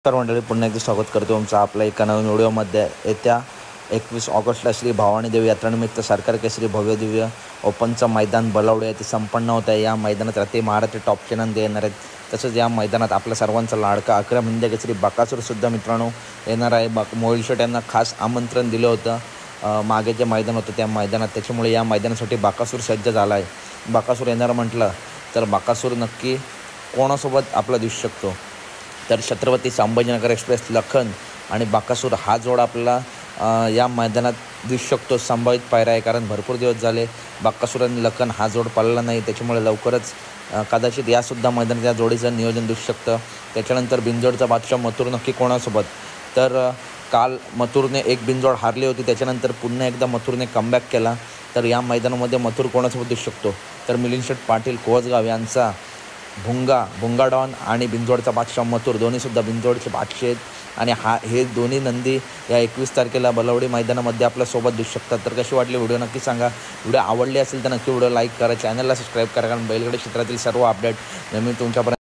तर मंडळी पुन्हा एकदा स्वागत करतो तुमचं आपल्या एका नवीन व्हिडिओमध्ये। येत्या 21 ऑगस्टला श्री भवानी देवी यात्रानिमित्त सरकार केसरी भव्य दिव्य ओपनचं मैदान बलवडे येथे संपन्न होत आहे। या मैदानात रात्री महाराष्ट्र टॉपचे नंद येणार आहेत। तसंच या मैदानात आपल्या सर्वांचा लाडका अकरा हिंद केसरी बकासूरसुद्धा मित्रांनो येणार आहे। मोहिल शेट यांना खास आमंत्रण दिलं होतं मागे जे मैदान होतं त्या मैदानात, त्याच्यामुळे या मैदानासाठी बकासूर सज्ज झाला आहे। बकासूर येणार म्हटलं तर बकासूर नक्की कोणासोबत आपला दिसू शकतो, तर छत्रपती संभाजीनगर एक्सप्रेस लखन आणि बकासूर हा जोड आपल्याला या मैदानात दिसू शकतो। संभावित पायरा आहे, कारण भरपूर दिवस झाले बकासूर आणि लखन हा जोड पडला नाही, त्याच्यामुळे लवकरच कदाचित यासुद्धा मैदानात या जोडीचं नियोजन दिसू शकतं। त्याच्यानंतर बिनजोडचा बादशाह मथुर नक्की कोणासोबत, तर काल मथुरने एक बिनजोड हारली होती, त्याच्यानंतर पुन्हा एकदा मथुरने कमबॅक केला, तर या मैदानामध्ये मथुर कोणासोबत दिसू शकतो, तर मिलिंद शेठ पाटील कोळसगाव यांचा भुंगा डॉन आणि बिंजोडचा बादशाह मथुर दोन्हीसुद्धा बिंजोडचे बादशाह आहेत। आणि हे दोन्ही नंदी या 21 तारखेला बलवडी मैदानामध्ये आपल्यासोबत दिसू शकतात। तर कशी वाटली व्हिडिओ नक्की सांगा। व्हिडिओ आवडली असेल तर नक्की व्हिडिओ लाईक करा, चॅनलला सबस्क्राईब करा, कारण बैलगाडी क्षेत्रातील सर्व अपडेट नेहमी तुमच्यापर्यंत